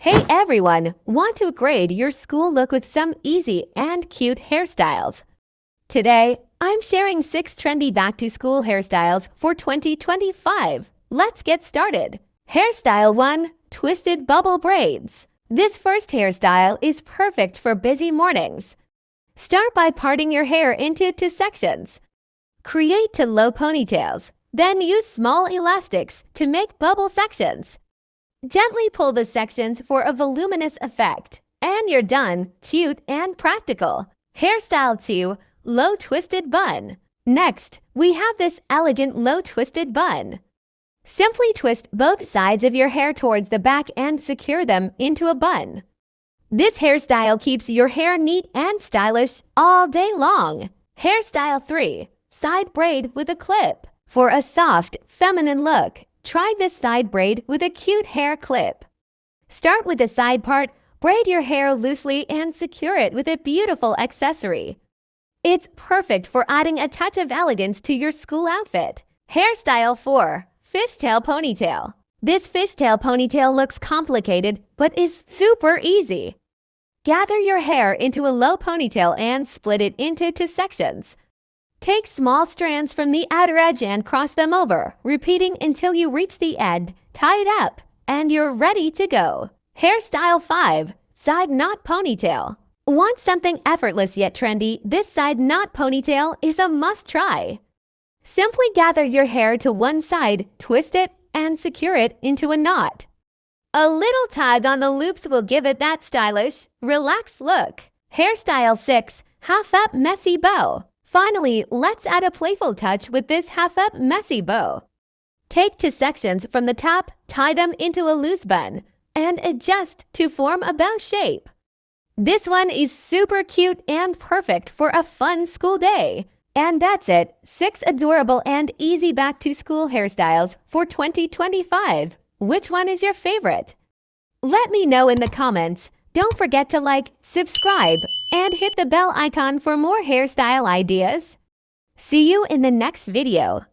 Hey everyone! Want to upgrade your school look with some easy and cute hairstyles? Today, I'm sharing 6 trendy back-to-school hairstyles for 2025. Let's get started. Hairstyle 1. Twisted Bubble Braids. This first hairstyle is perfect for busy mornings. Start by parting your hair into 2 sections. Create 2 low ponytails, then use small elastics to make bubble sections. Gently pull the sections for a voluminous effect, and you're done, cute and practical. Hairstyle 2. Low Twisted Bun. Next, we have this elegant low twisted bun. Simply twist both sides of your hair towards the back and secure them into a bun. This hairstyle keeps your hair neat and stylish all day long. Hairstyle 3. Side braid with a clip. For a soft, feminine look, try this side braid with a cute hair clip. Start with the side part, braid your hair loosely and secure it with a beautiful accessory. It's perfect for adding a touch of elegance to your school outfit. Hairstyle 4. Fishtail Ponytail. This fishtail ponytail looks complicated but is super easy. Gather your hair into a low ponytail and split it into 2 sections. Take small strands from the outer edge and cross them over, repeating until you reach the end. Tie it up, and you're ready to go. Hairstyle 5. Side Knot Ponytail. Want something effortless yet trendy? This side knot ponytail is a must-try. Simply gather your hair to one side, twist it, and secure it into a knot. A little tug on the loops will give it that stylish, relaxed look. Hairstyle 6. Half-up Messy Bow. Finally, let's add a playful touch with this half-up messy bow. Take 2 sections from the top, tie them into a loose bun, and adjust to form a bow shape. This one is super cute and perfect for a fun school day. And that's it, 6 adorable and easy back-to-school hairstyles for 2025. Which one is your favorite? Let me know in the comments. Don't forget to like, subscribe, and hit the bell icon for more hairstyle ideas. See you in the next video.